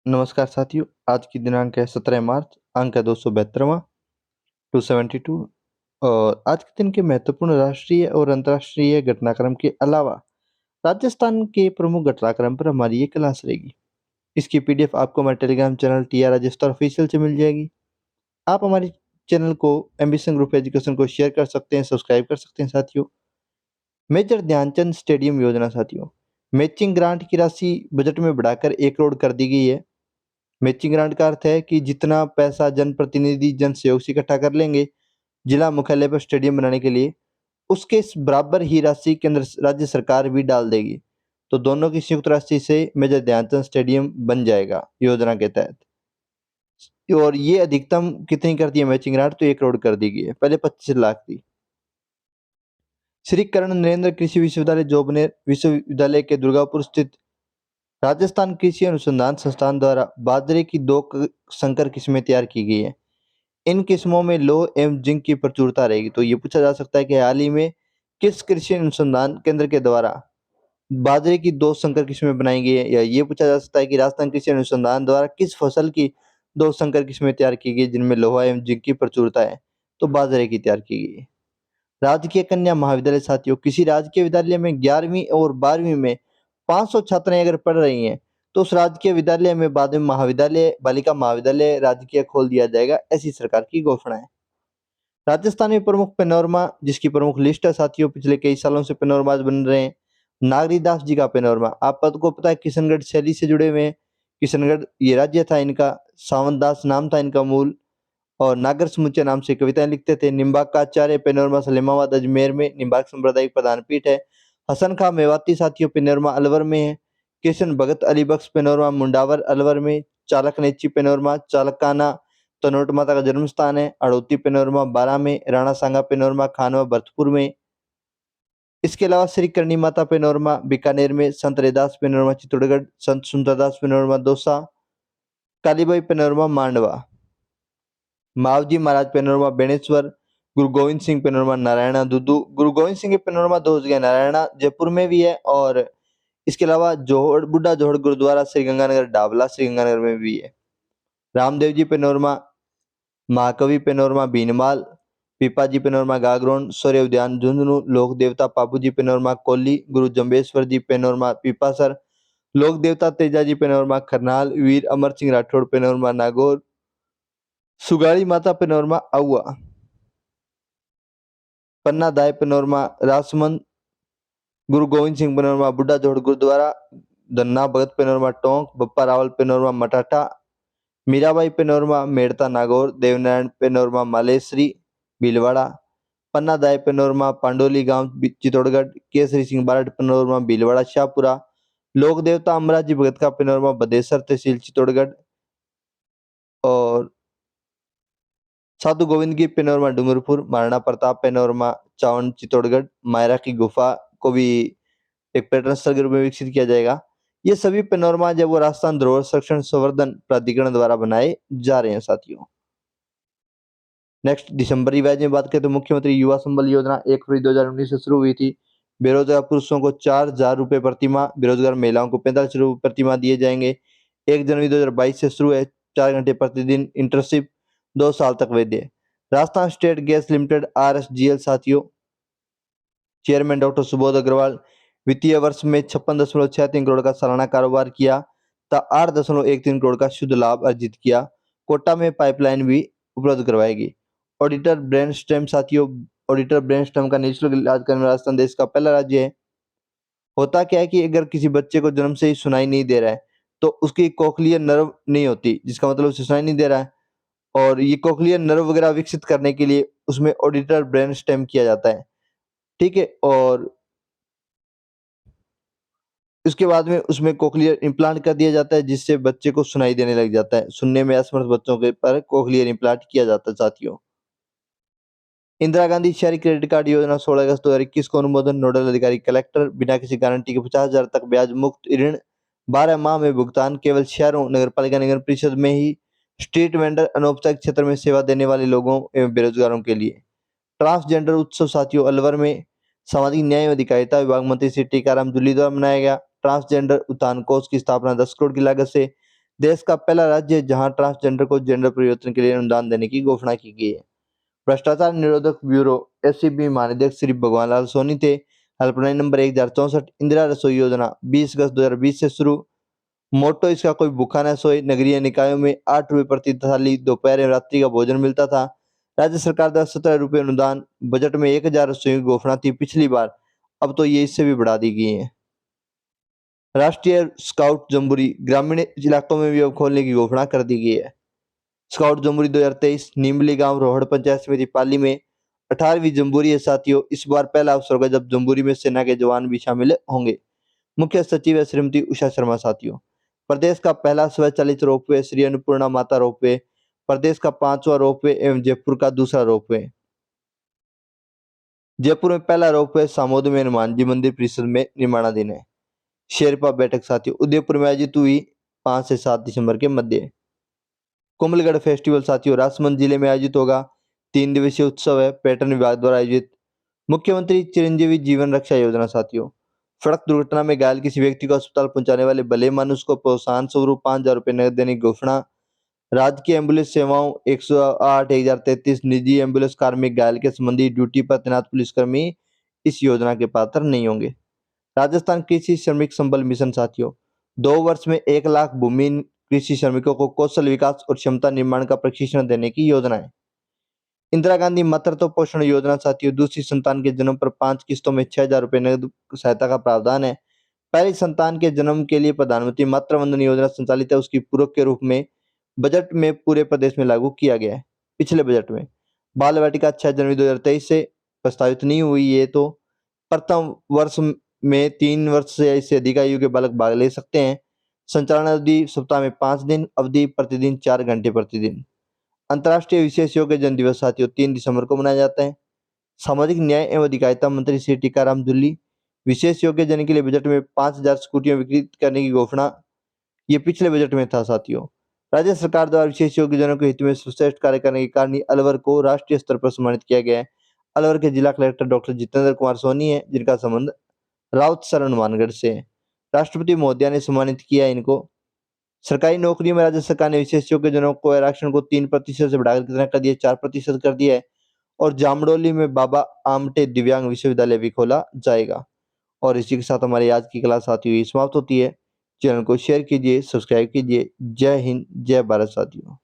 नमस्कार साथियों, आज की दिनांक है 17 मार्च, अंक है 272वां 272। और आज के दिन के महत्वपूर्ण राष्ट्रीय और अंतर्राष्ट्रीय घटनाक्रम के अलावा राजस्थान के प्रमुख घटनाक्रम पर हमारी ये क्लास रहेगी। इसकी पीडीएफ आपको हमारे Telegram channel T R Rajasthan official से मिल जाएगी। आप हमारे चैनल को एम्बिशन ग्रुप एजुकेशन को शेयर कर सकते हैं, सब्सक्राइब कर सकते हैं साथियों। मेजर ध्यानचंद स्टेडियम योजना साथियों, मैचिंग ग्रांट की राशि बजट में बढ़ाकर 1 करोड़ कर दी गई है। मैचिंग ग्रांट का अर्थ है कि जितना पैसा जनप्रतिनिधि जन सहयोग से इकट्ठा कर लेंगे जिला मुख्यालय पर स्टेडियम बनाने के लिए, उसके बराबर ही राशि केंद्र राज्य सरकार भी डाल देगी। तो दोनों की संयुक्त राशि से मेजर ध्यानचंद स्टेडियम बन जाएगा योजना के तहत। और ये अधिकतम कितनी कर दी है मैचिंग ग्रांट? तो 1 करोड़ कर दी गई है, पहले 25 लाख थी। श्री कर्ण नरेंद्र कृषि विश्वविद्यालय जोबनेर विश्वविद्यालय के दुर्गापुर स्थित राजस्थान कृषि अनुसंधान संस्थान द्वारा बाजरे की 2 संकर किस्में तैयार की गई है। इन किस्मों में लोह एवं जिंक की प्रचुरता रहेगी। तो ये पूछा जा सकता है कि हाल ही में किस कृषि अनुसंधान केंद्र के द्वारा बाजरे की 2 संकर किस्में बनाई गई है, या ये पूछा जा सकता है कि राजस्थान कृषि अनुसंधान द्वारा किस फसल की 2 संकर किस्में तैयार की गई जिनमें लोहा एवं जिंक की प्रचुरता है। तो बाजरे की तैयार की गई है। राजकीय कन्या महाविद्यालय साथियों, किसी राजकीय विद्यालय में 11वीं और 12वीं में 500 छात्राएं अगर पढ़ रही हैं तो उस राजकीय विद्यालय में बाद में महाविद्यालय, बालिका महाविद्यालय राजकीय खोल दिया जाएगा, ऐसी सरकार की घोषणा है। राजस्थान में प्रमुख पैनोरमा जिसकी प्रमुख लिस्ट है साथियों, पिछले कई सालों से पैनोरमाज बन रहे हैं। नागरीदास जी का पैनोरमा, आपको पता है किशनगढ़ शैली से जुड़े हुए हैं। किशनगढ़ ये राज्य था इनका, सावंत दास नाम था इनका मूल, और नागर समुच्चय नाम से कविताएं लिखते थे। निम्बाक का आचार्य पैनोरमा सलेमाबाद अजमेर में निम्बाक सांप्रदायिक प्रधान पीठ है। हसन खां मेवाती साथियों पैनोरमा अलवर में है। किशन भगत अली बख्श पैनोरमा मुंडावर अलवर में। चालक नेची पैनोरमा चालकाना तनोट माता का जन्म स्थान है। अड़ोती पैनोरमा बारा में। राणा सांगा पैनोरमा खानवा भरतपुर में। इसके अलावा श्री करणी माता पैनोरमा बीकानेर में। संत रैदास पैनोरमा चित्तौड़गढ़। संत सुंदरदास पैनोरमा दौसा। कालीबाई पैनोरमा मांडवा। मावजी महाराज पैनोरमा बेणेश्वर। गुरु गोविंद सिंह पैनोरमा नारायणा दुदू। गुरु गोविंद सिंह के पैनोरमा 2 जगह नारायणा जयपुर में भी है, और इसके अलावा जोहड़ बुड्ढा जोहड़ गुरुद्वारा श्री गंगानगर डावला श्री गंगानगर में भी है। रामदेव जी पैनोरमा महाकवि पैनोरमा भीनमाल। पीपाजी पैनोरमा गागरोन। सूर्य उद्यान झुंझुनू। लोक देवता पापूजी पैनोरमा कोल्ली। गुरु जम्बेश्वर जी पैनोरमा पीपासर। लोक देवता तेजाजी पैनोरमा खरनाल। वीर अमर सिंह राठौड़ पैनोरमा नागौर। सुगाड़ी माता पैनोरमा आउआ। पन्ना दाय पैनोरमा राजसमंद। गुरु Govind Singh panorama Buddha Johad Gurdwara. Dhanna Bhagat panorama Tonk. Bappa Rawal panorama Matata. Mirabai panorama Merta Nagaur. Devnarayan panorama Maleshwari Bhilwara. Panna Dai panorama Pandoli गांव चित्तौड़गढ़। केसरी सिंह बारठ पैनोरमा भीलवाड़ा शाहपुरा। लोक देवता अमराजी भगत का पैनोरमा बदेसर तहसील चित्तौड़गढ़। और साधु गोविंद की पैनोरमा डूंगरपुर। महाराणा प्रताप पैनोरमा चावन चित्तौड़गढ़। मायरा की गुफा को भी एक पर्यटन स्थल के रूप में विकसित किया जाएगा। ये सभी पैनोरमा जब वो राजस्थान धरोहर संरक्षण संवर्धन प्राधिकरण द्वारा बनाए जा रहे हैं साथियों। नेक्स्ट दिसंबर रिवाइज में बात करें तो मुख्यमंत्री युवा संबल योजना 1 फरवरी 2019 से शुरू हुई थी। बेरोजगार पुरुषों को 4,000 रुपए प्रति माह, बेरोजगार महिलाओं को 45 रुपए प्रति माह दिए जाएंगे। 1 जनवरी 2022 से शुरू है। 4 घंटे प्रतिदिन इंटर्नशिप, 2 साल तक वैध है। Rajasthan state gas limited RSGL साथियों, चेयरमैन डॉक्टर सुबोध अग्रवाल, वित्तीय वर्ष में 56.63 करोड़ का सालाना कारोबार किया तथा 8.13 करोड़ का शुद्ध लाभ अर्जित किया। कोटा में पाइपलाइन भी उपलब्ध करवाएगी। ऑडिटर ब्रेन स्टेम साथियों, ऑडिटर ब्रेन स्टेम का निःशुल्क इलाज करने वाला राजस्थान देश का पहला राज्य है। होता क्या है कि अगर किसी बच्चे को जन्म से ही सुनाई नहीं दे रहा है तो उसकी कोक्लियर नर्व नहीं होती, जिसका मतलब उसे सुनाई नहीं दे रहा है, और ये कोक्लियर नर्व वगैरह विकसित करने के लिए उसमें ऑडिटर ब्रेन स्टेम किया जाता है। ठीक है, और उसके बाद में उसमें कोक्लियर इम्प्लांट कर दिया जाता है जिससे बच्चे को सुनाई देने लग जाता है। सुनने में असमर्थ बच्चों के पर कोक्लियर इम्प्लांट किया जाता है साथियों। इंदिरा गांधी शहरी क्रेडिट कार्ड योजना 16 अगस्त 2021 को अनुमोदन। नोडल अधिकारी कलेक्टर। बिना किसी गारंटी के 50,000 तक ब्याज मुक्त ऋण 12 माह में भुगतान केवल शहरों, नगरपालिका, नगर परिषद में ही। स्ट्रीट वेंडर, अनौपचारिक क्षेत्र में सेवा देने वाले लोगों एवं बेरोजगारों के लिए। ट्रांसजेंडर उत्सव साथियों अलवर में सामाजिक न्याय एवं अधिकारिता विभाग मंत्री श्री टीकाराम जूली द्वारा मनाया गया। ट्रांसजेंडर उत्थान कोष की स्थापना 10 करोड़ की लागत से देश का पहला राज्य है जहां ट्रांसजेंडर को जेंडर परिवर्तन के लिए अनुदान देने की घोषणा की गई है। भ्रष्टाचार निरोधक ब्यूरो एसीबी महानिदेशक श्री भगवान लाल सोनी थे। हेल्पलाइन नंबर 1064 इंदिरा रसोई योजना 20 अगस्त 2020 से शुरू। मोटो इसका कोई भूखा न सोए। नगरीय निकायों में 8 रुपये प्रति थाली दोपहर एवं रात्रि का भोजन मिलता था। राज्य सरकार द्वारा 17 रुपये अनुदान। बजट में 1000 रसोई की घोषणा थी पिछली बार, अब तो ये इससे भी बढ़ा दी गई है। राष्ट्रीय स्काउट जम्बूरी ग्रामीण इलाकों में भी अब खोलने की घोषणा कर दी गई है। स्काउट जम्बूरी 2023 नीमली गांव रोहड़ पंचायत समिति पाली में 18वीं जम्बूरी है साथियों। इस बार पहला अवसर होगा जब जम्बूरी में सेना के जवान भी शामिल होंगे। मुख्य सचिव है श्रीमती उषा शर्मा साथियों। प्रदेश का पहला स्वचालित रोपवे श्री अन्नपूर्णा माता रोपवे, प्रदेश का 5वां रोपवे एवं जयपुर का दूसरा रोपवे। जयपुर में पहला रोपवे सामोद में हनुमान जी मंदिर परिसर में निर्माणाधीन है। शेरपा बैठक साथियों उदयपुर में आयोजित हुई 5 से 7 दिसंबर के मध्य। कोमलगढ़ फेस्टिवल साथियों राजसमंद जिले में आयोजित होगा। 3 दिवसीय उत्सव है, पर्यटन विभाग द्वारा आयोजित। मुख्यमंत्री चिरंजीवी जीवन रक्षा योजना साथियों। सड़क दुर्घटना में घायल किसी व्यक्ति को अस्पताल पहुंचाने वाले भले मानुष को प्रोत्साहन स्वरूप 5,000 रुपये नगद देने की घोषणा। राज्य की एम्बुलेंस सेवाओं 108 1033 निजी एम्बुलेंस कार्मिक घायल के संबंधी ड्यूटी पर तैनात पुलिसकर्मी इस योजना के पात्र नहीं होंगे। राजस्थान कृषि श्रमिक संबल मिशन साथियों 2 वर्ष में 1 लाख भूमिहीन कृषि श्रमिकों को कौशल विकास और क्षमता निर्माण का प्रशिक्षण देने की योजना है। इंदिरा गांधी मातृत्व पोषण योजना साथियों दूसरी संतान के जन्म पर 5 किस्तों में 6,000 रुपये नगद सहायता का प्रावधान है। पहली संतान के जन्म के लिए प्रधानमंत्री मातृ वंदन योजना संचालित है, उसकी पूरक के रूप में बजट में पूरे प्रदेश में लागू किया गया है। पिछले बजट में बाल वाटिका 6 जनवरी 2023 से प्रस्तावित नहीं हुई, ये तो प्रथम वर्ष में 3 वर्ष से इससे अधिक आयु के बालक भाग ले सकते हैं। संचालन अवधि सप्ताह में 5 दिन, अवधि प्रतिदिन 4 घंटे प्रतिदिन। अंतर्राष्ट्रीय विशेष योग्यजन दिवस साथियों 3 दिसंबर को मनाया जाता है। सामाजिक न्याय एवं अधिकारिता मंत्री श्री टीकाराम जूली विशेष योग्यजन के लिए बजट में 5,000 स्कूटियां वितरित करने की घोषणा, ये पिछले बजट में था साथियों। राज्य सरकार द्वारा विशेष योग्यजनों के हित में सर्वश्रेष्ठ कार्य करने के कारण अलवर को राष्ट्रीय स्तर पर सम्मानित किया गया है। अलवर के जिला कलेक्टर डॉक्टर जितेंद्र कुमार सोनी है, जिनका संबंध राउत शरण मानगढ़ से है। राष्ट्रपति महोदया ने सम्मानित किया इनको। सरकारी नौकरियों में राज्य सरकार ने विशेष योग्यजनों को आरक्षण को 3% से बढ़ाकर कितना कर दिया, 4% कर दिया है। और जामडोली में बाबा आमटे दिव्यांग विश्वविद्यालय भी खोला जाएगा। और इसी के साथ हमारी आज की क्लास साथियों समाप्त होती है। चैनल को शेयर कीजिए, सब्सक्राइब कीजिए। जय हिंद, जय भारत साथियों।